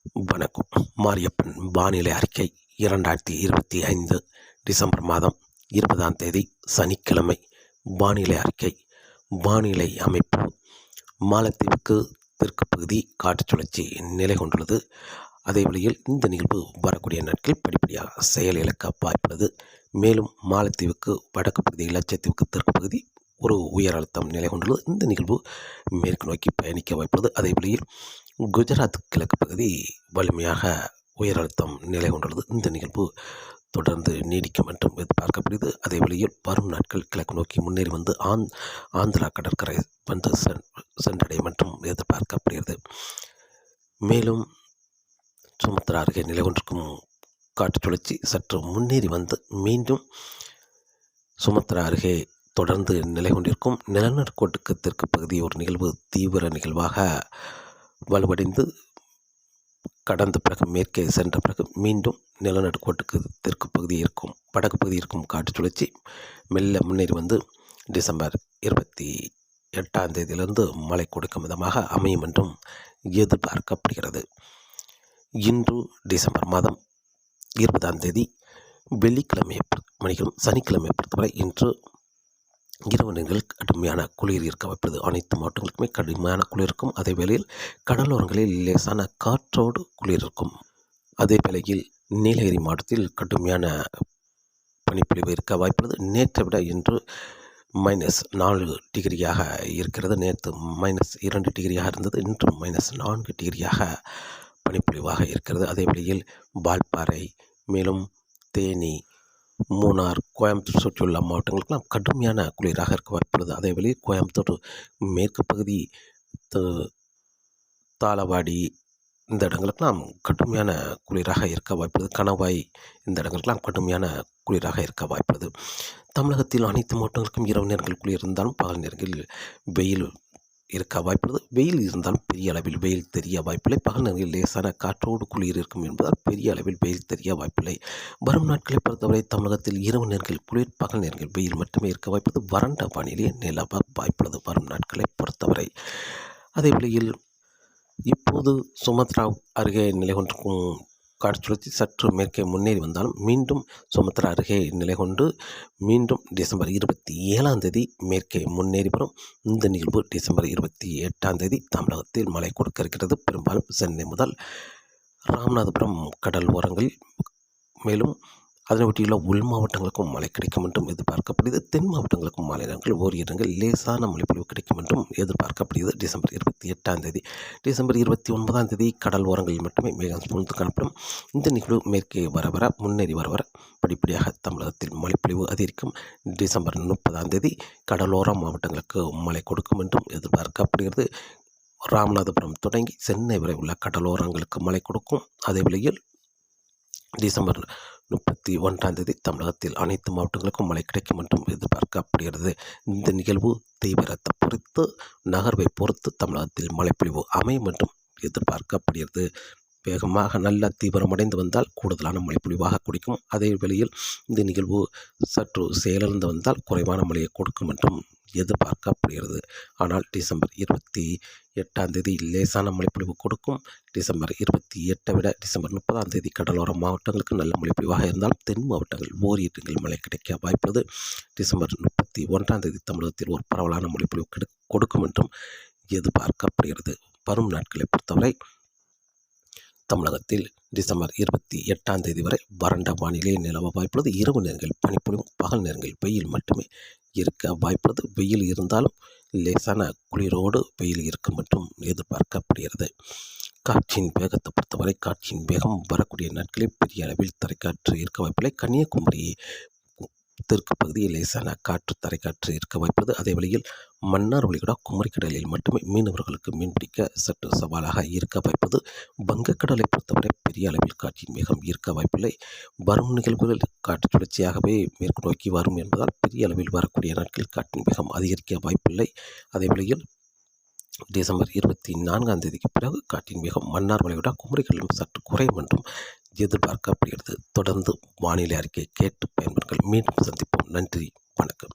வணக்கம். மாரியப்பன் வானிலை அறிக்கை 2025 டிசம்பர் மாதம் 20ஆம் தேதி சனிக்கிழமை. வானிலை அறிக்கை. வானிலை அமைப்பு: மாலத்தீவுக்கு தெற்கு பகுதி காற்று சுழற்சி நிலை கொண்டுள்ளது. அதே வழியில் இந்த நிகழ்வு வரக்கூடிய நாட்களில் படிப்படியாக செயலிழக்க வாய்ப்புள்ளது. மேலும் மாலத்தீவுக்கு வடக்கு பகுதி, லட்சத்தீவுக்கு தெற்கு பகுதி ஒரு உயர் அழுத்தம் நிலை கொண்டுள்ளது. இந்த நிகழ்வு மேற்கு நோக்கி பயணிக்க வாய்ப்புள்ளது. அதே வழியில் குஜராத் கிழக்கு பகுதி வலிமையாக உயர் அழுத்தம் நிலை கொண்டுள்ளது. இந்த நிகழ்வு தொடர்ந்து நீடிக்கும் என்றும் எதிர்பார்க்கப்படுகிறது. அதே வழியில் வரும் நாட்கள் கிழக்கு நோக்கி முன்னேறி வந்து ஆந்திரா கடற்கரை வந்து சென்றடையும் என்றும் எதிர்பார்க்கப்படுகிறது. மேலும் சுமத்ரா அருகே நிலை கொண்டிருக்கும் காற்று சுழற்சி சற்று முன்னேறி வந்து மீண்டும் சுமத்ரா அருகே தொடர்ந்து நிலை கொண்டிருக்கும். நிலநடுக்கோட்டுக்கு தெற்கு பகுதி ஒரு நிகழ்வு தீவிர நிகழ்வாக வலுவடைந்து கடந்த பிறகு மேற்கே சென்ற பிறகு மீண்டும் நிலநடுக்கோட்டுக்கு தெற்கு பகுதி இருக்கும் வடக்கு பகுதி இருக்கும் காற்று சுழற்சி மெல்ல முன்னேறி வந்து டிசம்பர் 28ஆம் தேதியிலிருந்து மழை கொடுக்கும் விதமாக அமையும் என்றும் எதிர்பார்க்கப்படுகிறது. இன்று டிசம்பர் மாதம் 20ஆம் தேதி வெள்ளிக்கிழமையை மணிக்கும் சனிக்கிழமையை பொறுத்தவரை இன்று இரவு நேரங்களில் கடுமையான குளிர் இருக்க வைப்பது. அனைத்து மாவட்டங்களுக்குமே கடுமையான குளிர் இருக்கும். அதே வேளையில் கடலோரங்களில் லேசான காற்றோடு குளிர் இருக்கும். அதே வேளையில் நீலகிரி மாவட்டத்தில் கடுமையான பனிப்பொழிவு இருக்க வாய்ப்புள்ளது. நேற்றை விட இன்று -4 டிகிரியாக இருக்கிறது. நேற்று -2 டிகிரியாக இருந்தது. இன்று -4 டிகிரியாக பனிப்பொழிவாக இருக்கிறது. அதே வேளையில் வால்பாறை, மேலும் தேனி, மூணார், கோயம்புத்தூர் சுற்றியுள்ள மாவட்டங்களுக்கெல்லாம் கடுமையான குளிராக இருக்க வாய்ப்புள்ளது. அதே வேளையில் கோயம்புத்தூர் மேற்கு பகுதி, தாளவாடி இந்த இடங்களுக்கெல்லாம் கடுமையான குளிராக இருக்க வாய்ப்புள்ளது. கணவாய் இந்த இடங்களுக்கெல்லாம் கடுமையான குளிராக இருக்க வாய்ப்புள்ளது. தமிழகத்தில் அனைத்து மாவட்டங்களுக்கும் இரவு நேரங்கள் குளிர் இருந்தாலும் பகல் நேரங்களில் வெயில் இருக்க வாய்ப்புள்ளது. வெயில் இருந்தாலும் பெரிய அளவில் வெயில் தெரிய வாய்ப்பில்லை. பகல் நேரங்களில் லேசான காற்றோடு குளிர் இருக்கும் என்பதால் பெரிய அளவில் வெயில் தெரிய வாய்ப்பில்லை. வரும் நாட்களை பொறுத்தவரை தமிழகத்தில் இரவு நேரங்களில் குளிர், பகல் நேரங்களில் வெயில் மட்டுமே இருக்க வாய்ப்புள்ளது. வறண்ட வானிலை நிலவ வாய்ப்புள்ளது வரும் நாட்களை பொறுத்தவரை. அதே வேளையில் இப்போது சுமத்ரா அருகே நிலை கொண்டிருக்கும் காற்று சுழற்சி சற்று மேற்கே முன்னேறி வந்தாலும் மீண்டும் சுமத்ரா அருகே நிலை கொண்டு மீண்டும் டிசம்பர் 27ஆம் தேதி மேற்கே முன்னேறி வரும். இந்த நிகழ்வு டிசம்பர் 28ஆம் தேதி தமிழகத்தில் மழை கொடுக்க இருக்கிறது. பெரும்பாலும் சென்னை முதல் ராமநாதபுரம் கடல் ஓரங்களில், மேலும் அதனை ஒட்டியுள்ள உள் மாவட்டங்களுக்கும் மழை கிடைக்கும் என்றும் எதிர்பார்க்கப்படுகிறது. தென் மாவட்டங்களுக்கும் மாலை நேரங்கள் ஓரிரு இடங்கள் லேசான மழைப்பொழிவு கிடைக்கும் என்றும் எதிர்பார்க்கப்படுகிறது. டிசம்பர் 28ஆம் தேதி. டிசம்பர் 29ஆம் தேதி கடல் ஓரங்களில் மட்டுமே மேகம் சூழ்ந்து காணப்படும். இந்த நிகழ்வு மேற்கே வர முன்னேறி வர படிப்படியாக தமிழகத்தில் மழைப்பொழிவு அதிகரிக்கும். டிசம்பர் 30ஆம் தேதி கடலோர மாவட்டங்களுக்கு மழை கொடுக்கும் என்றும் எதிர்பார்க்கப்படுகிறது. ராமநாதபுரம் தொடங்கி சென்னை வரை உள்ள கடலோரங்களுக்கு மழை கொடுக்கும். அதே வேளையில் டிசம்பர் 31ஆம் தேதி தமிழகத்தில் அனைத்து மாவட்டங்களுக்கும் மழை கிடைக்கும் என்றும் எதிர்பார்க்கப்படுகிறது. இந்த நிகழ்வு தீவிரத்தை பொறுத்து, நகர்வை பொறுத்து தமிழகத்தில் மழைப்பொழிவு அமையும் என்றும் எதிர்பார்க்கப்படுகிறது. வேகமாக நல்ல தீவிரமடைந்து வந்தால் கூடுதலான மழைப்பொழிவாக கொடுக்கும். அதே வேளையில் இந்த நிகழ்வு சற்று செயலிழந்து வந்தால் குறைவான மழையை கொடுக்கும் என்றும் எதிர்பார்க்கப்படுகிறது. ஆனால் டிசம்பர் 28ஆம் தேதி லேசான மழைப்பொழிவு கொடுக்கும். டிசம்பர் 28 விட டிசம்பர் 30ஆம் தேதி கடலோர மாவட்டங்களுக்கு நல்ல மழைப்பொழிவாக இருந்தாலும் தென் மாவட்டங்கள் ஓரிரு மழை கிடைக்க வாய்ப்புள்ளது. டிசம்பர் 31ஆம் தேதி தமிழகத்தில் ஒரு பரவலான மழைப்பொழிவு கொடுக்கும் என்றும் எதிர்பார்க்கப்படுகிறது. வரும் நாட்களை பொறுத்தவரை தமிழகத்தில் டிசம்பர் 28ஆம் தேதி வரை வறண்ட வானிலை நிலவ வாய்ப்புள்ளது. இரவு நேரங்கள் பனிப்பொழிவும், பகல் நேரங்கள் வெயில் மட்டுமே இருக்க வாய்ப்புள்ளது. வெயில் இருந்தாலும் லேசான குளிரோடு வெயில் இருக்கும் என்றும் எதிர்பார்க்கப்படுகிறது. காற்றின் வேகத்தை பொறுத்தவரை காற்றின் வேகம் வரக்கூடிய நாட்களில் பெரிய அளவில் தரைக்காற்று இருக்க வாய்ப்பில்லை. கன்னியாகுமரி தெற்கு பகுதியில் லேசான காற்று, தரைக்காற்று இருக்க வாய்ப்புள்ளது. அதே வழியில் மன்னார் வளைகுடா, குமரிக்கடலில் மட்டுமே மீனவர்களுக்கு மீன்பிடிக்க சற்று சவாலாக இருக்க வாய்ப்பது. வங்கக்கடலை பொறுத்தவரை பெரிய அளவில் காற்றின் வேகம் இருக்க வாய்ப்பில்லை. வரும் நிகழ்வுகள் காற்று சுழற்சியாகவே மேற்கு நோக்கி வரும் என்பதால் பெரிய அளவில் வரக்கூடிய நாட்களில் காற்றின் வேகம் அதிகரிக்க வாய்ப்பில்லை. அதே வேளையில் டிசம்பர் 24ஆம் தேதிக்கு பிறகு காற்றின் வேகம் மன்னார் வளைகுடா, குமரிக்கடலிலும் சற்று குறையும் என்றும் எதிர்பார்க்கப்படுகிறது. தொடர்ந்து வானிலை அறிக்கை கேட்டு பயன்பெறுங்கள். மீண்டும் சந்திப்போம். நன்றி, வணக்கம்.